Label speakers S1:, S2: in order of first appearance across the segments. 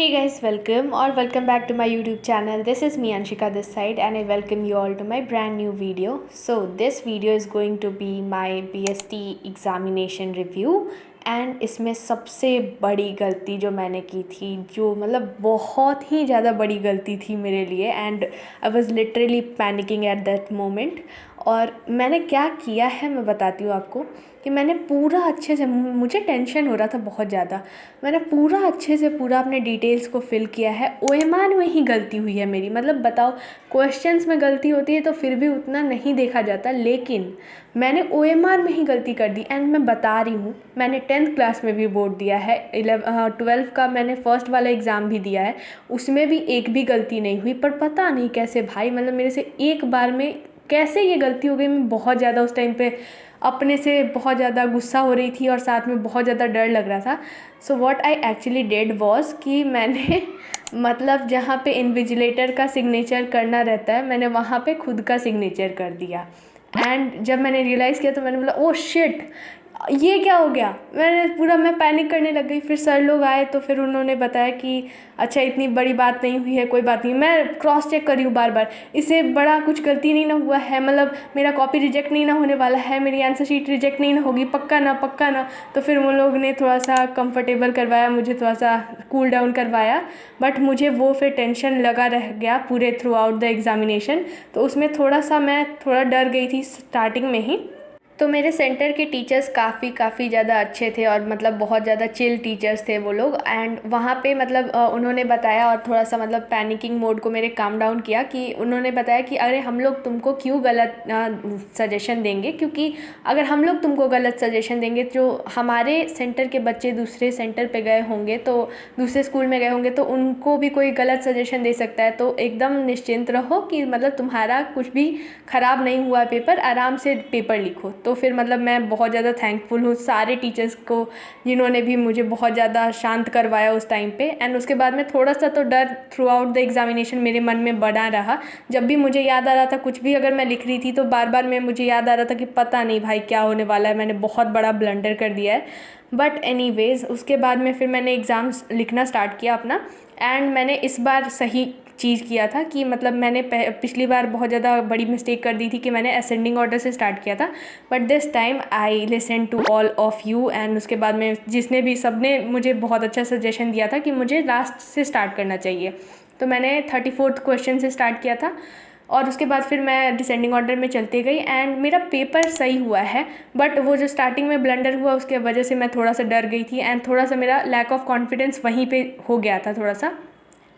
S1: Hey guys, welcome or welcome back to my YouTube channel. This is me Anshika this side and I welcome you all to my brand new video. So this video is going to be my BST examination review and इसमें सबसे बड़ी गलती जो मैंने की थी, जो मतलब बहुत ही ज़्यादा बड़ी गलती थी मेरे लिए and I was literally panicking at that moment. और मैंने क्या किया है मैं बताती हूँ आपको कि मैंने पूरा अच्छे से, मुझे टेंशन हो रहा था बहुत ज़्यादा, मैंने पूरा अच्छे से पूरा अपने डिटेल्स को फिल किया है। ओएमआर में ही गलती हुई है मेरी, मतलब बताओ, क्वेश्चंस में गलती होती है तो फिर भी उतना नहीं देखा जाता, लेकिन मैंने ओएमआर में ही गलती कर दी। एंड मैं बता रही हूँ, मैंने 10th क्लास में भी बोर्ड दिया है, 12th का मैंने फर्स्ट वाला एग्ज़ाम भी दिया है, उसमें भी एक भी गलती नहीं हुई। पर पता नहीं कैसे भाई, मतलब मेरे से एक बार में कैसे ये गलती हो गई। मैं बहुत ज़्यादा उस टाइम पे अपने से बहुत ज़्यादा गुस्सा हो रही थी और साथ में बहुत ज़्यादा डर लग रहा था। So what I actually did was कि मैंने मतलब जहाँ पे इन्विजिलेटर का सिग्नेचर करना रहता है, मैंने वहाँ पे खुद का सिग्नेचर कर दिया। एंड जब मैंने रियलाइज़ किया तो मैंने बोला ओह शिट, ये क्या हो गया। मैं पैनिक करने लग गई। फिर सर लोग आए तो फिर उन्होंने बताया कि अच्छा इतनी बड़ी बात नहीं हुई है, कोई बात नहीं। मैं क्रॉस चेक करी हूँ बार बार, इससे बड़ा कुछ गलती नहीं ना हुआ है, मतलब मेरा कॉपी रिजेक्ट नहीं ना होने वाला है, मेरी आंसर शीट रिजेक्ट नहीं ना होगी, पक्का ना पक्का ना। तो फिर उन लोग ने थोड़ा सा कंफर्टेबल करवाया, मुझे थोड़ा सा कूल डाउन करवाया। बट मुझे वो फिर टेंशन लगा रह गया पूरे थ्रू आउट द एग्ज़ामिनेशन। तो उसमें मैं थोड़ा डर गई थी स्टार्टिंग में ही। तो मेरे सेंटर के टीचर्स काफ़ी ज़्यादा अच्छे थे और मतलब बहुत ज़्यादा चिल टीचर्स थे वो लोग। एंड वहाँ पे मतलब उन्होंने बताया और थोड़ा सा मतलब पैनिकिंग मोड को मेरे काम डाउन किया कि उन्होंने बताया कि अरे हम लोग तुमको क्यों गलत सजेशन देंगे, क्योंकि अगर हम लोग तुमको गलत सजेशन देंगे, जो हमारे सेंटर के बच्चे दूसरे सेंटर पे गए होंगे, तो दूसरे स्कूल में गए होंगे, तो उनको भी कोई गलत सजेशन दे सकता है। तो एकदम निश्चिंत रहो कि मतलब तुम्हारा कुछ भी ख़राब नहीं हुआ पेपर, आराम से पेपर लिखो। तो फिर मतलब मैं बहुत ज़्यादा थैंकफुल हूँ सारे टीचर्स को जिन्होंने भी मुझे बहुत ज़्यादा शांत करवाया उस टाइम पे। एंड उसके बाद में थोड़ा सा तो डर थ्रू आउट द एग्ज़ामिनेशन मेरे मन में बना रहा। जब भी मुझे याद आ रहा था, कुछ भी अगर मैं लिख रही थी तो बार बार मुझे याद आ रहा था कि पता नहीं भाई क्या होने वाला है, मैंने बहुत बड़ा ब्लंडर कर दिया है। बट एनीवेज़ उसके बाद में फिर मैंने एग्ज़ाम्स लिखना स्टार्ट किया अपना। एंड मैंने इस बार सही चीज़ किया था कि मतलब मैंने पिछली बार बहुत ज़्यादा बड़ी मिस्टेक कर दी थी कि मैंने असेंडिंग ऑर्डर से स्टार्ट किया था। But this time I listen to all of you. And उसके बाद में सबने मुझे बहुत अच्छा सजेशन दिया था कि मुझे लास्ट से स्टार्ट करना चाहिए। तो मैंने 34th क्वेश्चन से स्टार्ट किया था और उसके बाद फिर मैं डिसेंडिंग ऑर्डर में चलती गई एंड मेरा पेपर सही हुआ है। बट वो जो स्टार्टिंग में ब्लंडर हुआ उसके वजह से मैं थोड़ा सा डर गई थी एंड थोड़ा सा मेरा लैक ऑफ कॉन्फिडेंस वहीं पे हो गया था थोड़ा सा।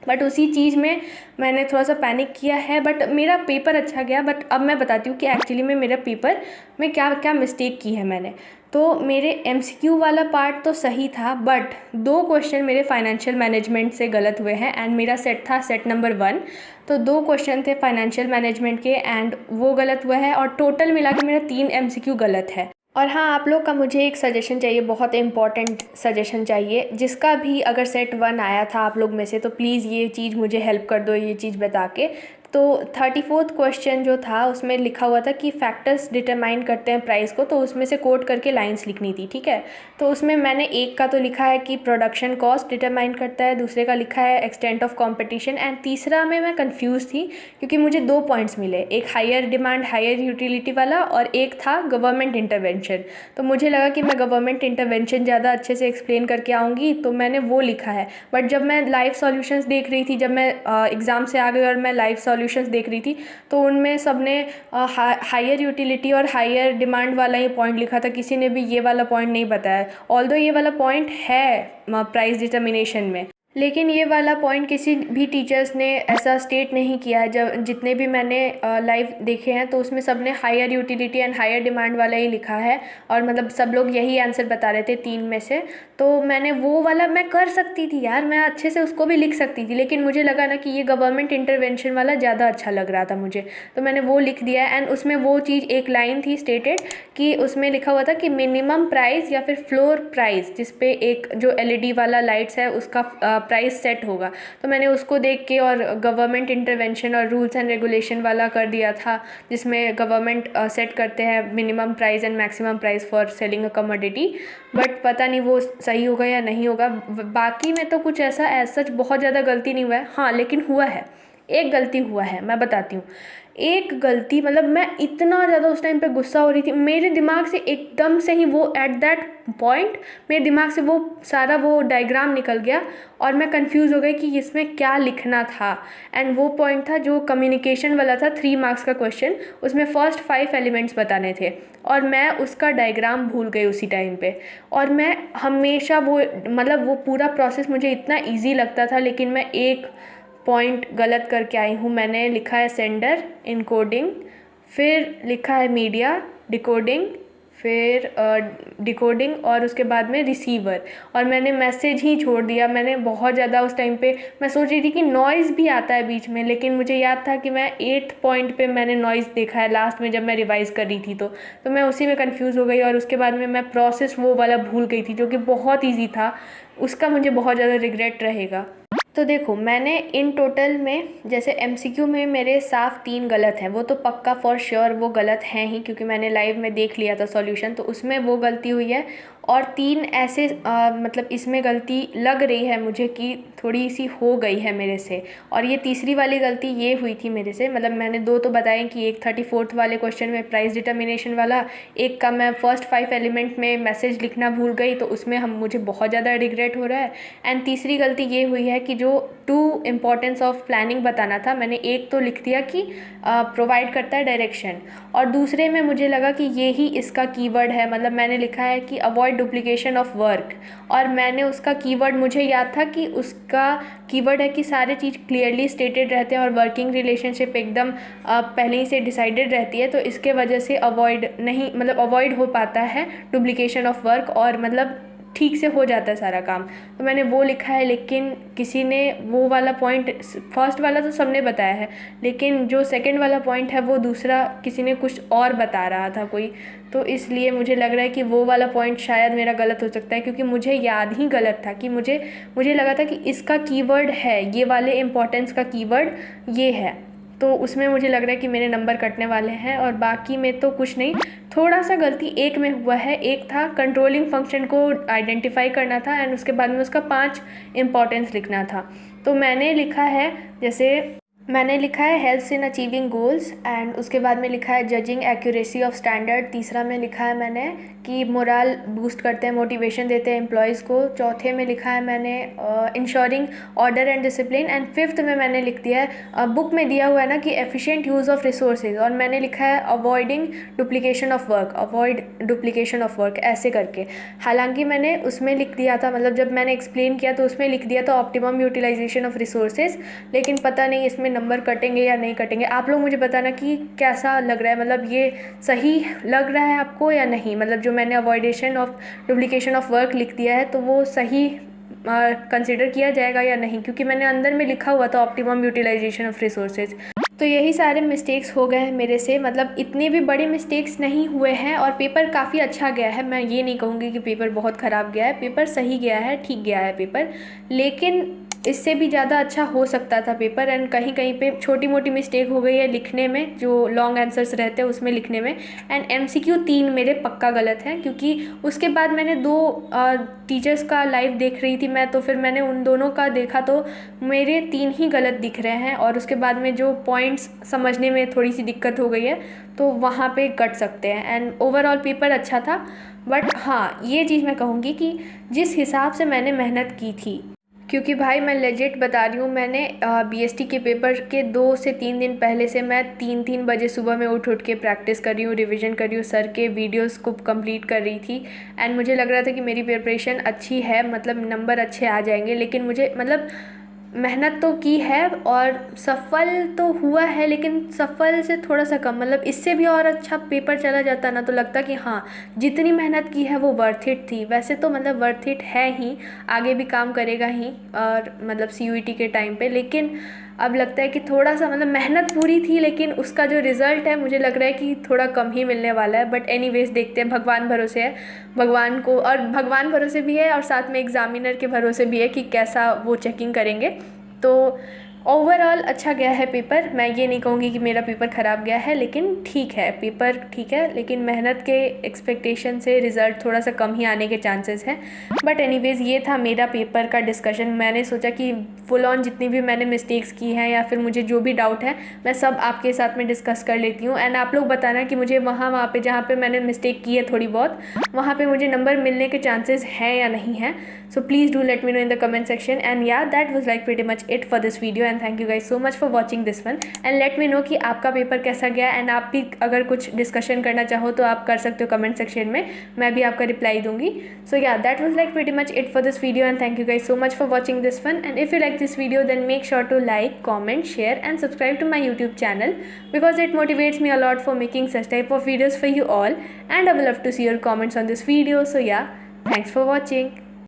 S1: बट उसी चीज़ में मैंने थोड़ा सा पैनिक किया है, बट मेरा पेपर अच्छा गया। बट अब मैं बताती हूँ कि एक्चुअली में मेरा पेपर में क्या क्या मिस्टेक की है मैंने। तो मेरे एमसीक्यू वाला पार्ट तो सही था, बट 2 क्वेश्चन मेरे फाइनेंशियल मैनेजमेंट से गलत हुए हैं एंड मेरा सेट था सेट नंबर 1। तो 2 क्वेश्चन थे फाइनेंशियल मैनेजमेंट के एंड वो गलत हुआ है और टोटल मिला के मेरा 3 एमसीक्यू गलत है। और हाँ, आप लोग का मुझे एक सजेशन चाहिए, बहुत इंपॉर्टेंट सजेशन चाहिए। जिसका भी अगर सेट 1 आया था आप लोग में से, तो प्लीज़ ये चीज़ मुझे हेल्प कर दो, ये चीज़ बता के। तो 34th क्वेश्चन जो था उसमें लिखा हुआ था कि फैक्टर्स डिटरमाइन करते हैं प्राइस को, तो उसमें से कोट करके लाइंस लिखनी थी, ठीक है। तो उसमें मैंने एक का तो लिखा है कि प्रोडक्शन कॉस्ट डिटरमाइन करता है, दूसरे का लिखा है एक्सटेंट ऑफ कंपटीशन, एंड तीसरा में मैं कंफ्यूज थी क्योंकि मुझे 2 पॉइंट्स मिले, एक हायर डिमांड हायर यूटिलिटी वाला और एक था गवर्नमेंट इंटरवेंशन। तो मुझे लगा कि मैं गवर्नमेंट इंटरवेंशन ज़्यादा अच्छे से एक्सप्लेन करके आऊँगी, तो मैंने वो लिखा है। बट जब मैं लाइव सॉल्यूशंस देख रही थी, जब मैं एग्ज़ाम से आ गई और मैं लाइव सॉल्यूशंस देख रही थी, तो उनमें सबने हायर यूटिलिटी और हायर डिमांड वाला ही पॉइंट लिखा था, किसी ने भी ये वाला पॉइंट नहीं बताया। ऑल्दो ये वाला पॉइंट है प्राइस डिटर्मिनेशन में, लेकिन ये वाला पॉइंट किसी भी टीचर्स ने ऐसा स्टेट नहीं किया है। जब जितने भी मैंने लाइव देखे हैं तो उसमें सबने higher utility and higher demand वाला ही लिखा है और मतलब सब लोग यही आंसर बता रहे थे 3 में से। तो मैंने वो वाला मैं कर सकती थी यार, मैं अच्छे से उसको भी लिख सकती थी, लेकिन मुझे लगा ना कि ये गवर्नमेंट इंटरवेंशन वाला ज़्यादा अच्छा लग रहा था मुझे, तो मैंने वो लिख दिया। एंड उसमें वो चीज़ एक लाइन थी स्टेटेड कि उसमें लिखा हुआ था कि मिनिमम प्राइस या फिर फ्लोर प्राइस, जिस पे एक जो एलईडी वाला लाइट्स है उसका प्राइस सेट होगा। तो मैंने उसको देख के और गवर्नमेंट इंटरवेंशन और रूल्स एंड रेगुलेशन वाला कर दिया था, जिसमें गवर्नमेंट सेट करते हैं minimum price and maximum price for selling a commodity. But पता नहीं वो सही होगा या नहीं होगा। बाकी में तो कुछ ऐसा सच बहुत ज़्यादा गलती नहीं हुआ है। हाँ, लेकिन हुआ है, एक गलती हुआ है, मैं बताती हूँ। एक गलती मतलब मैं इतना ज़्यादा उस टाइम पे गुस्सा हो रही थी, मेरे दिमाग से एकदम से ही वो एट दैट पॉइंट मेरे दिमाग से वो सारा वो डायग्राम निकल गया और मैं कंफ्यूज हो गई कि इसमें क्या लिखना था। एंड वो पॉइंट था जो कम्युनिकेशन वाला था, 3 मार्क्स का क्वेश्चन, उसमें फर्स्ट 5 एलिमेंट्स बताने थे और मैं उसका डायग्राम भूल गई उसी टाइम पे। और मैं हमेशा वो मतलब वो पूरा प्रोसेस मुझे इतना ईजी लगता था, लेकिन मैं एक पॉइंट गलत करके आई हूँ। मैंने लिखा है सेंडर इनकोडिंग, फिर लिखा है मीडिया डिकोडिंग, फिर डिकोडिंग और उसके बाद में रिसीवर, और मैंने मैसेज ही छोड़ दिया। मैंने बहुत ज़्यादा उस टाइम पे मैं सोच रही थी कि नॉइज़ भी आता है बीच में, लेकिन मुझे याद था कि मैं 8th पॉइंट पे मैंने नॉइज़ देखा है लास्ट में जब मैं रिवाइज़ कर रही थी। तो मैं उसी में कंफ्यूज हो गई और उसके बाद में मैं प्रोसेस वो वाला भूल गई थी जो कि बहुत ईजी था। उसका मुझे बहुत ज़्यादा रिग्रेट रहेगा। तो देखो, मैंने इन टोटल में जैसे एमसीक्यू में मेरे साफ 3 गलत हैं, वो तो पक्का फॉर श्योर वो गलत हैं ही, क्योंकि मैंने लाइव में देख लिया था सॉल्यूशन, तो उसमें वो गलती हुई है। और 3 ऐसे मतलब इसमें गलती लग रही है मुझे कि थोड़ी सी हो गई है मेरे से, और ये तीसरी वाली गलती ये हुई थी मेरे से। मतलब मैंने 2 तो बताए कि एक 34th वाले क्वेश्चन में प्राइस डिटर्मिनेशन वाला, एक का मैं फर्स्ट 5 एलिमेंट में मैसेज लिखना भूल गई, तो उसमें मुझे बहुत ज़्यादा रिग्रेट हो रहा है। एंड तीसरी गलती ये हुई है कि जो 2 इम्पॉर्टेंस ऑफ प्लानिंग बताना था, मैंने एक तो लिख दिया कि प्रोवाइड करता है डायरेक्शन, और दूसरे में मुझे लगा कि ये ही इसका कीवर्ड है। मतलब मैंने लिखा है कि अवॉइड डुप्लीकेशन ऑफ वर्क, और मैंने उसका कीवर्ड, मुझे याद था कि उसका कीवर्ड है कि सारे चीज़ क्लियरली स्टेटेड रहते हैं और वर्किंग रिलेशनशिप एकदम पहले ही से डिसाइडेड रहती है, तो इसके वजह से अवॉइड नहीं, मतलब अवॉइड हो पाता है डुप्लीकेशन ऑफ वर्क, और मतलब ठीक से हो जाता है सारा काम। तो मैंने वो लिखा है, लेकिन किसी ने वो वाला पॉइंट, फर्स्ट वाला तो सबने बताया है, लेकिन जो सेकंड वाला पॉइंट है वो दूसरा किसी ने कुछ और बता रहा था कोई, तो इसलिए मुझे लग रहा है कि वो वाला पॉइंट शायद मेरा गलत हो सकता है, क्योंकि मुझे याद ही गलत था कि मुझे लगा था कि इसका कीवर्ड है, ये वाले इम्पोर्टेंस का कीवर्ड ये है, तो उसमें मुझे लग रहा है कि मेरे नंबर कटने वाले हैं। और बाकी में तो कुछ नहीं, थोड़ा सा गलती एक में हुआ है। एक था कंट्रोलिंग फंक्शन को आइडेंटिफाई करना था एंड उसके बाद में उसका 5 इम्पॉर्टेंस लिखना था। तो मैंने लिखा है, जैसे मैंने लिखा है helps in achieving goals, and उसके बाद में लिखा है जजिंग एक्यूरेसी ऑफ स्टैंडर्ड। तीसरा में लिखा है मैंने कि मोरल बूस्ट करते हैं, मोटिवेशन देते हैं एम्प्लॉयज़ को। चौथे में लिखा है मैंने ensuring order and discipline, and fifth में मैंने लिख दिया है, बुक में दिया हुआ है ना कि एफिशिएंट यूज़ ऑफ रिसोर्सेज, और मैंने लिखा है avoiding duplication of work, avoid duplication of work ऐसे करके। हालांकि मैंने उसमें लिख दिया था, मतलब जब मैंने एक्सप्लेन किया तो उसमें लिख दिया था ऑप्टिमम यूटिलाइजेशन ऑफ रिसोर्सेज, लेकिन पता नहीं इसमें नंबर कटेंगे या नहीं कटेंगे। आप लोग मुझे बताना कि कैसा लग रहा है, मतलब ये सही लग रहा है आपको या नहीं। मतलब जो मैंने अवॉइडेशन ऑफ डुप्लीकेशन ऑफ वर्क लिख दिया है तो वो सही कंसिडर किया जाएगा या नहीं, क्योंकि मैंने अंदर में लिखा हुआ था ऑप्टिमम यूटिलाइजेशन ऑफ रिसोर्सेज। तो यही सारे मिस्टेक्स हो गए हैं मेरे से, मतलब इतने भी बड़े मिस्टेक्स नहीं हुए हैं, और पेपर काफ़ी अच्छा गया है। मैं ये नहीं कहूँगी कि पेपर बहुत ख़राब गया है, पेपर सही गया है, ठीक गया है पेपर, लेकिन इससे भी ज़्यादा अच्छा हो सकता था पेपर। एंड कहीं कहीं पे छोटी मोटी मिस्टेक हो गई है लिखने में, जो लॉन्ग आंसर्स रहते हैं उसमें लिखने में। एंड एमसीक्यू 3 मेरे पक्का गलत हैं, क्योंकि उसके बाद मैंने 2 टीचर्स का लाइव देख रही थी मैं, तो फिर मैंने उन दोनों का देखा तो मेरे 3 ही गलत दिख रहे हैं, और उसके बाद में जो पॉइंट्स समझने में थोड़ी सी दिक्कत हो गई है तो वहाँ पे कट सकते हैं। एंड ओवरऑल पेपर अच्छा था, बट हाँ ये चीज़ मैं कहूँगी कि जिस हिसाब से मैंने मेहनत की थी, क्योंकि भाई मैं लेजिट बता रही हूँ, मैंने बीएसटी के पेपर के 2 से 3 दिन पहले से मैं 3-3 बजे सुबह में उठ के प्रैक्टिस कर रही हूँ, रिवीजन कर रही हूँ, सर के वीडियोस को कंप्लीट कर रही थी। एंड मुझे लग रहा था कि मेरी प्रिपरेशन अच्छी है, मतलब नंबर अच्छे आ जाएंगे, लेकिन मुझे मतलब मेहनत तो की है और सफल तो हुआ है, लेकिन सफल से थोड़ा सा कम। मतलब इससे भी और अच्छा पेपर चला जाता ना तो लगता कि हाँ जितनी मेहनत की है वो वर्थ इट थी। वैसे तो मतलब वर्थ इट है ही, आगे भी काम करेगा ही, और मतलब सीयूईटी के टाइम पे, लेकिन अब लगता है कि थोड़ा सा मतलब मेहनत पूरी थी, लेकिन उसका जो रिज़ल्ट है मुझे लग रहा है कि थोड़ा कम ही मिलने वाला है। बट एनीवेज देखते हैं, भगवान भरोसे है, भगवान को, और भगवान भरोसे भी है और साथ में एग्ज़ामिनर के भरोसे भी है कि कैसा वो चेकिंग करेंगे। तो ओवरऑल अच्छा गया है पेपर। मैं ये नहीं कहूँगी कि मेरा पेपर ख़राब गया है, लेकिन ठीक है, पेपर ठीक है, लेकिन मेहनत के एक्सपेक्टेशन से रिज़ल्ट थोड़ा सा कम ही आने के चांसेस हैं। बट एनीवेज़ ये था मेरा पेपर का डिस्कशन। मैंने सोचा कि फुल ऑन जितनी भी मैंने मिस्टेक्स की हैं या फिर मुझे जो भी डाउट है मैं सब आपके साथ में डिस्कस कर लेती हूँ। एंड आप लोग बताना कि मुझे वहाँ पे जहाँ पे मैंने मिस्टेक की है थोड़ी बहुत, वहाँ पे मुझे नंबर मिलने के चांसेस हैं या नहीं हैं। So please do let me know in the comment section. And yeah, that was like pretty much it for this video. And thank you guys so much for watching this one. And let me know कि आपका paper कैसा गया, and आप भी अगर कुछ discussion करना चाहो तो आप कर सकते हो कमेंट सेक्शन में, मैं भी आपका रिप्लाई दूंगी। So yeah, that was like pretty much it for this video, and thank you guys so much for watching this one. And if you like this video, then make sure to like, comment, share and subscribe to my YouTube channel, because it motivates me a lot for making such type of videos for you all. And I would love to see your comments on this video. So yeah, thanks for watching.